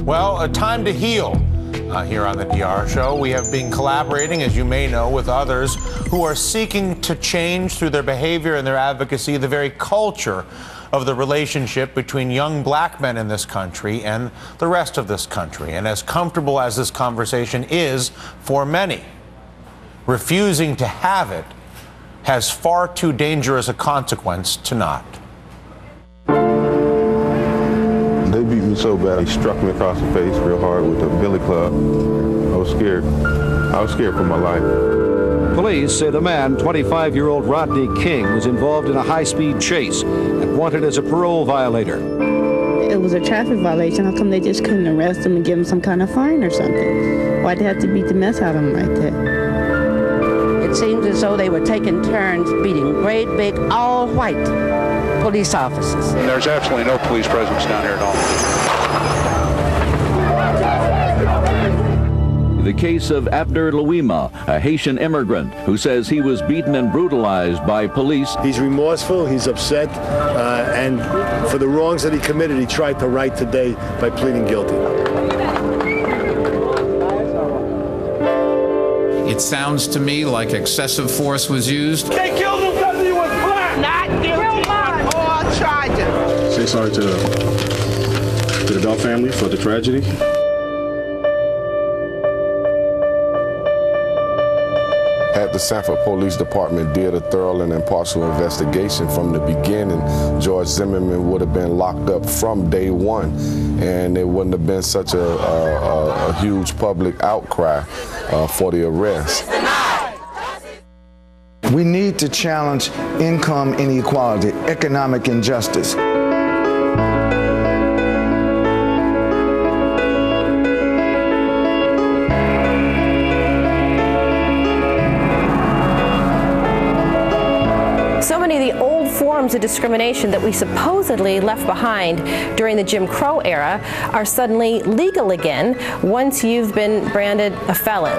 Well, a time to heal. Here on the DR Show, we have been collaborating, as you may know, with others who are seeking to change through their behavior and their advocacy the very culture of the relationship between young black men in this country and the rest of this country. And as comfortable as this conversation is for many, refusing to have it has far too dangerous a consequence to not. They beat me so bad, they struck me across the face real hard with a billy club. I was scared. I was scared for my life. Police say the man, 25-year-old Rodney King, was involved in a high-speed chase and wanted as a parole violator. It was a traffic violation. How come they just couldn't arrest him and give him some kind of fine or something? Why'd they have to beat the mess out of him like that? It seems as though they were taking turns beating great, big, all-white police officers. There's absolutely no police presence down here at all. The case of Abner Louima, a Haitian immigrant who says he was beaten and brutalized by police. He's remorseful, he's upset, and for the wrongs that he committed, he tried to right today by pleading guilty. It sounds to me like excessive force was used. They killed him because he was black! Not guilty on all charges. Say sorry to the Bell family for the tragedy. The Sanford Police Department did a thorough and impartial investigation from the beginning. George Zimmerman would have been locked up from day one, and it wouldn't have been such a huge public outcry for the arrest. We need to challenge income inequality, economic injustice. So many of the old forms of discrimination that we supposedly left behind during the Jim Crow era are suddenly legal again once you've been branded a felon.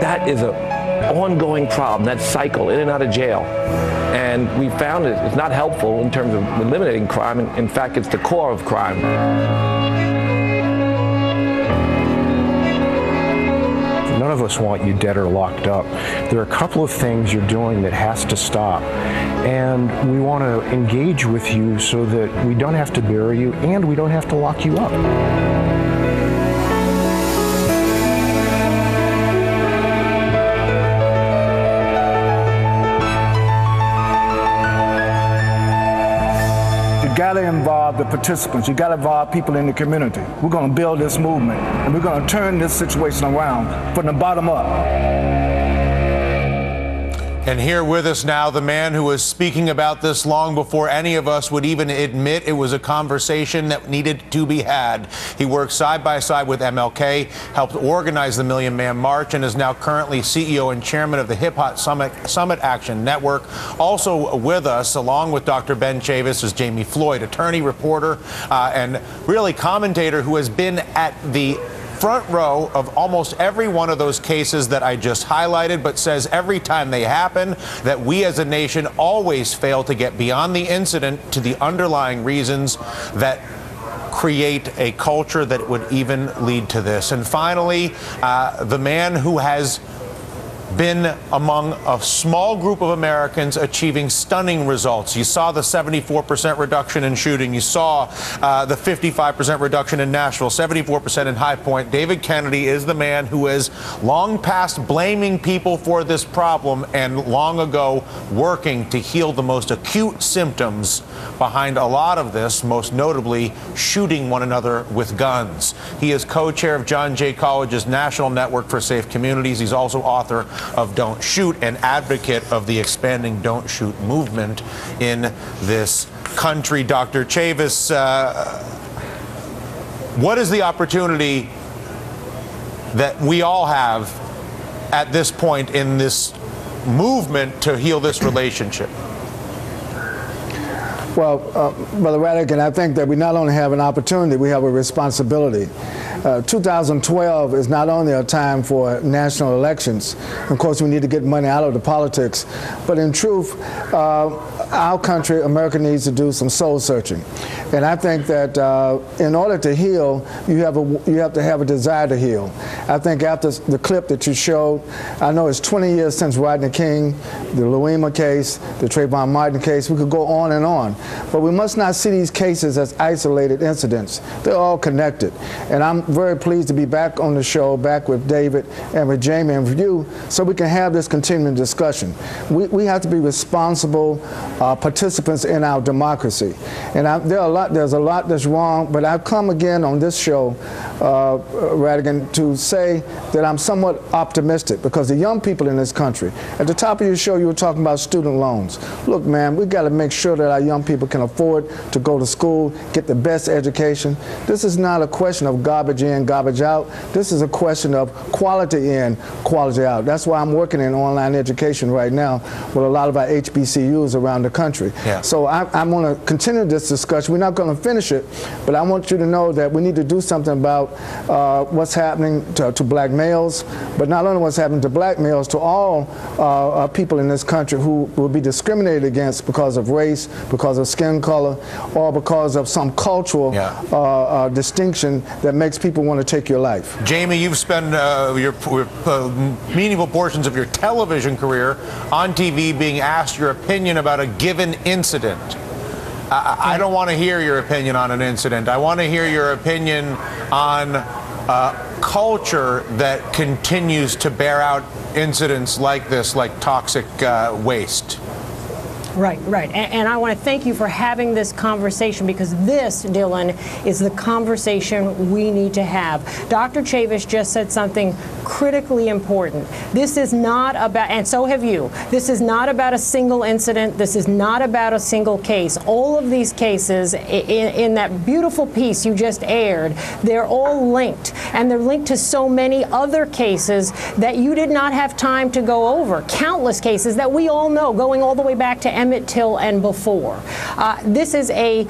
That is an ongoing problem, that cycle in and out of jail. And we found it's not helpful in terms of eliminating crime. In fact, it's the core of crime. None of us want you dead or locked up. There are a couple of things you're doing that has to stop. And we want to engage with you so that we don't have to bury you and we don't have to lock you up. You got to involve the participants. You got to involve people in the community. We're going to build this movement, and we're going to turn this situation around from the bottom up. And here with us now, the man who was speaking about this long before any of us would even admit it was a conversation that needed to be had. He worked side by side with MLK, helped organize the Million Man March, and is now currently CEO and chairman of the Hip Hop Summit Action Network. Also with us, along with Dr. Ben Chavis, is Jami Floyd, attorney, reporter, and really commentator who has been at the front row of almost every one of those cases that I just highlighted, but says every time they happen that we as a nation always fail to get beyond the incident to the underlying reasons that create a culture that would even lead to this. And finally, the man who has been among a small group of Americans achieving stunning results. You saw the 74% reduction in shooting. You saw the 55% reduction in Nashville, 74% in High Point. David Kennedy is the man who is long past blaming people for this problem and long ago working to heal the most acute symptoms behind a lot of this, most notably shooting one another with guns. He is co-chair of John Jay College's National Network for Safe Communities. He's also author of Don't Shoot, an advocate of the expanding Don't Shoot movement in this country. Dr. Chavis, what is the opportunity that we all have at this point in this movement to heal this relationship? Well, Brother Ratigan, I think that we not only have an opportunity, we have a responsibility. 2012 is not only a time for national elections. Of course, we need to get money out of the politics. But in truth, our country, America, needs to do some soul searching. And I think that in order to heal, you have to have a desire to heal. I think after the clip that you showed, I know it's 20 years since Rodney King, the Louima case, the Trayvon Martin case. We could go on and on. But we must not see these cases as isolated incidents. They're all connected. And I'm very pleased to be back on the show, back with David and with Jami and with you, so we can have this continuing discussion. We have to be responsible participants in our democracy. And there's a lot that's wrong, but I've come again on this show, Ratigan, to say that I'm somewhat optimistic because the young people in this country, at the top of your show you were talking about student loans. Look, man, we've got to make sure that our young people can afford to go to school, get the best education. This is not a question of garbage in, garbage out. This is a question of quality in, quality out. That's why I'm working in online education right now with a lot of our HBCUs around the country. Yeah. So I'm going to continue this discussion. We're not going to finish it, but I want you to know that we need to do something about what's happening to black males, but not only what's happening to black males, to all people in this country who will be discriminated against because of race, because of skin color, or because of some cultural distinction that makes people want to take your life. Jami, you've spent your meaningful portions of your television career on TV being asked your opinion about a given incident. I don't want to hear your opinion on an incident. I want to hear your opinion on culture that continues to bear out incidents like this, like toxic waste. Right, right. And I want to thank you for having this conversation, because this, Dylan, is the conversation we need to have. Dr. Chavis just said something critically important. This is not about, and so have you, this is not about a single incident. This is not about a single case. All of these cases in that beautiful piece you just aired, they're all linked. And they're linked to so many other cases that you did not have time to go over. Countless cases that we all know, going all the way back to Emmett Till and before. This is a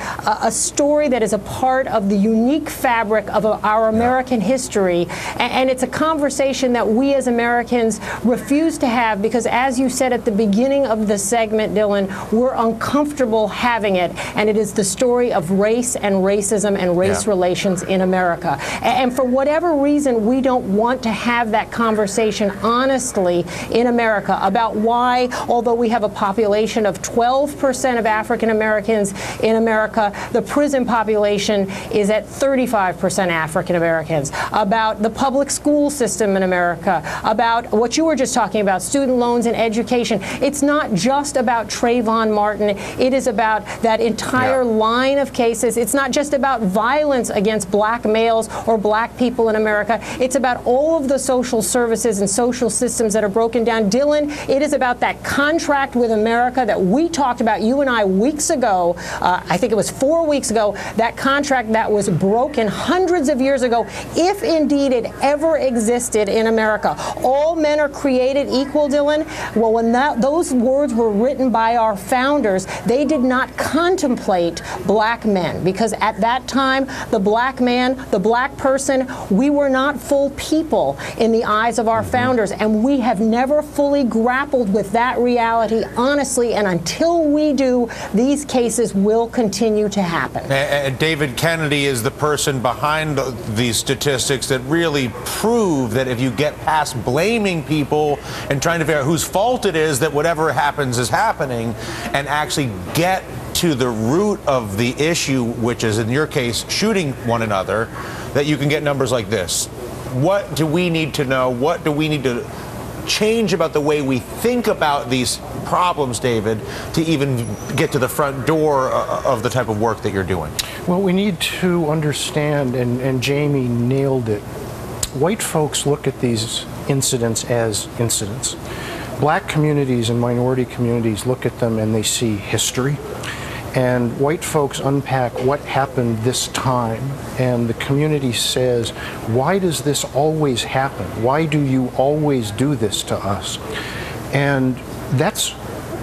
story that is a part of the unique fabric of our American history, and it's a conversation that we as Americans refuse to have because, as you said at the beginning of the segment, Dylan, we're uncomfortable having it, and it is the story of race and racism and race relations in America. And for whatever reason, we don't want to have that conversation honestly in America about why, although we have a population of 12% of African Americans in America, the prison population is at 35% African Americans, about the public school system in America, about what you were just talking about, student loans and education. It's not just about Trayvon Martin. It is about that entire line of cases. It's not just about violence against black males or black people in America. It's about all of the social services and social systems that are broken down. Dylan, it is about that contract with America that we talked about, you and I, weeks ago. I think it was 4 weeks ago, that contract that was broken hundreds of years ago, if indeed it ever existed in America. All men are created equal, Dylan. Well, when those words were written by our founders, they did not contemplate black men, because at that time, the black man, the black person, we were not full people in the eyes of our founders, and we have never fully grappled with that reality honestly, and until we do, these cases will continue to happen. David Kennedy is the person behind these statistics that really prove that if you get past blaming people and trying to figure out whose fault it is that whatever happens is happening, and actually get to the root of the issue, which is in your case shooting one another, that you can get numbers like this. What do we need to know? What do we need to change about the way we think about these problems, David, to even get to the front door of the type of work that you're doing? Well, we need to understand, and Jami nailed it, white folks look at these incidents as incidents. Black communities and minority communities look at them and they see history. And white folks unpack what happened this time, and the community says, why does this always happen? Why do you always do this to us? And that's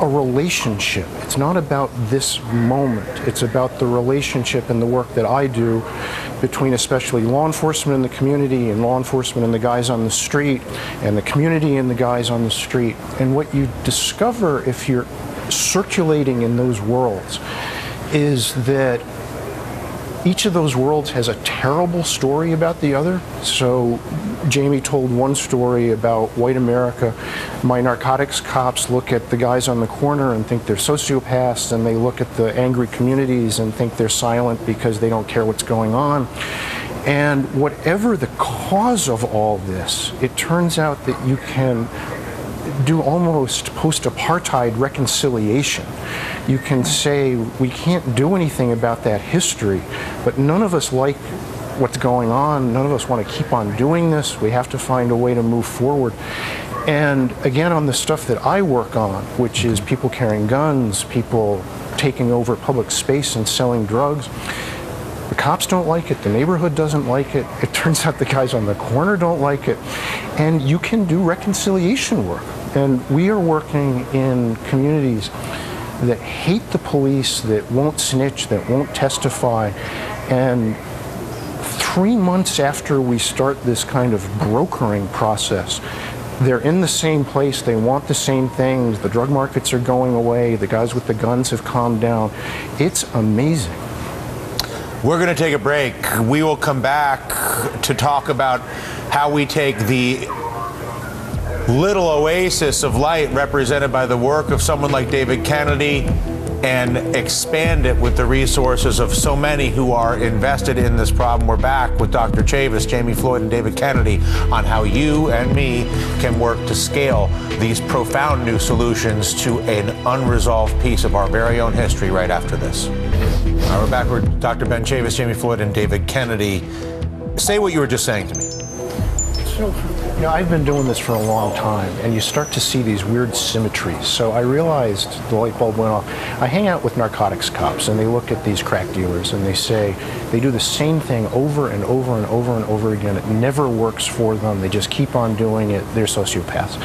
a relationship. It's not about this moment. It's about the relationship and the work that I do between especially law enforcement in the community and law enforcement and the guys on the street and the community and the guys on the street. And what you discover if you're circulating in those worlds is that each of those worlds has a terrible story about the other. So Jami told one story about white America. My narcotics cops look at the guys on the corner and think they're sociopaths, and they look at the angry communities and think they're silent because they don't care what's going on. And whatever the cause of all this, it turns out that you can do almost post-apartheid reconciliation. You can say, we can't do anything about that history, but none of us like what's going on. None of us want to keep on doing this. We have to find a way to move forward. And again, on the stuff that I work on, which is people carrying guns, people taking over public space and selling drugs, the cops don't like it, the neighborhood doesn't like it, it turns out the guys on the corner don't like it, and you can do reconciliation work. And we are working in communities that hate the police, that won't snitch, that won't testify, and 3 months after we start this kind of brokering process, they're in the same place, they want the same things, the drug markets are going away, the guys with the guns have calmed down. It's amazing. We're going to take a break. We will come back to talk about how we take the little oasis of light represented by the work of someone like David Kennedy and expand it with the resources of so many who are invested in this problem. We're back with Dr. Chavis, Jami Floyd, and David Kennedy on how you and me can work to scale these profound new solutions to an unresolved piece of our very own history right after this. All right, we're back with Dr. Ben Chavis, Jami Floyd, and David Kennedy. Say what you were just saying to me. You know, I've been doing this for a long time, and you start to see these weird symmetries. So I realized the light bulb went off. I hang out with narcotics cops, and they look at these crack dealers, and they say they do the same thing over and over and over and over again. It never works for them. They just keep on doing it. They're sociopaths.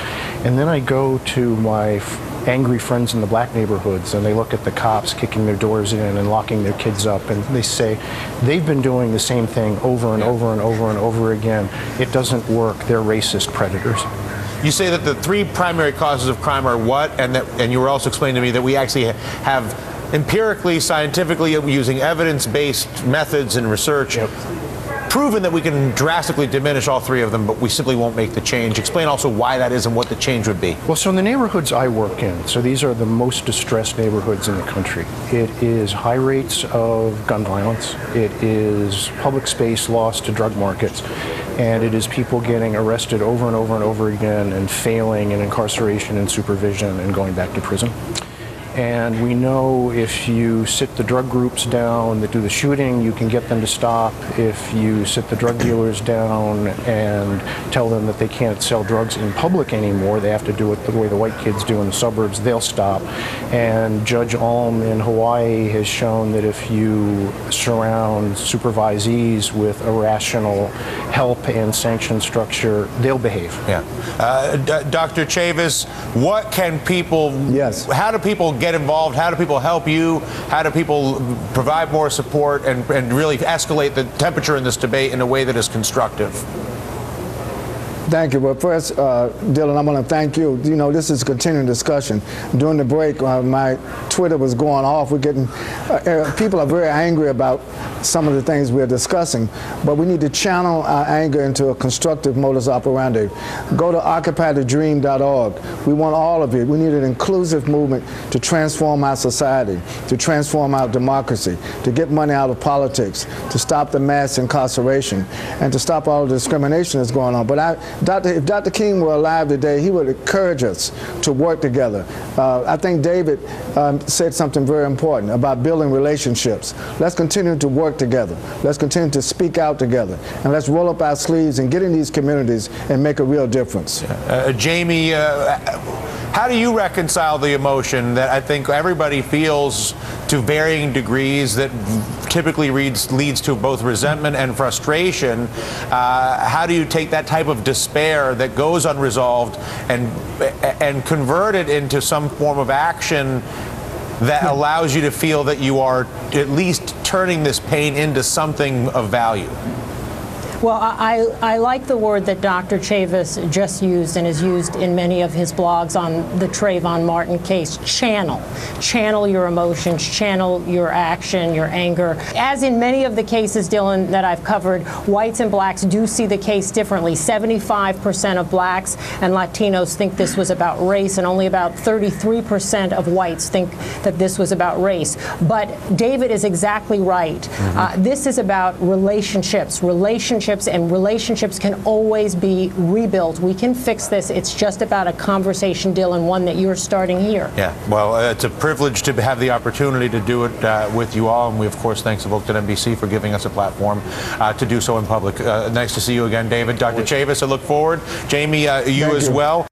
And then I go to my angry friends in the black neighborhoods, and they look at the cops kicking their doors in and locking their kids up, and they say they've been doing the same thing over and over and over and over again. It doesn't work. They're racist predators. You say that the three primary causes of crime are what, and you were also explaining to me that we actually have empirically, scientifically, using evidence-based methods and research, proven that we can drastically diminish all three of them, but we simply won't make the change. Explain also why that is and what the change would be. Well, so in the neighborhoods I work in, so these are the most distressed neighborhoods in the country. It is high rates of gun violence. It is public space lost to drug markets. And it is people getting arrested over and over and over again and failing in incarceration and supervision and going back to prison. And we know if you sit the drug groups down that do the shooting, you can get them to stop. If you sit the drug dealers down and tell them that they can't sell drugs in public anymore, they have to do it the way the white kids do in the suburbs, they'll stop. And Judge Alm in Hawaii has shown that if you surround supervisees with a rational help and sanction structure, they'll behave. Yeah. Dr. Chavis, what can people, how do people get involved? How do people help you? How do people provide more support and really escalate the temperature in this debate in a way that is constructive? Thank you. Well, first, Dylan, I want to thank you. You know, this is a continuing discussion. During the break, my Twitter was going off. We're getting, people are very angry about some of the things we're discussing, but we need to channel our anger into a constructive modus operandi. Go to occupythedream.org. We want all of you. We need an inclusive movement to transform our society, to transform our democracy, to get money out of politics, to stop the mass incarceration, and to stop all the discrimination that's going on. But if Dr. King were alive today, he would encourage us to work together. I think David said something very important about building relationships. Let's continue to work together. Let's continue to speak out together. And let's roll up our sleeves and get in these communities and make a real difference. Jami, How do you reconcile the emotion that I think everybody feels to varying degrees that typically leads to both resentment and frustration? How do you take that type of despair that goes unresolved and convert it into some form of action that allows you to feel that you are at least turning this pain into something of value? Well, I like the word that Dr. Chavis just used and is used in many of his blogs on the Trayvon Martin case. Channel. Channel your emotions, channel your action, your anger. As in many of the cases, Dylan, that I've covered, whites and blacks do see the case differently. 75% of blacks and Latinos think this was about race, and only about 33% of whites think that this was about race. But David is exactly right. This is about relationships, and relationships can always be rebuilt. We can fix this. It's just about a conversation, Dylan, one that you're starting here. Yeah, well, it's a privilege to have the opportunity to do it with you all, and we, of course, thanks to Volk at NBC for giving us a platform to do so in public. Nice to see you again, David. Dr. Chavis, I look forward. Jamie, you as well.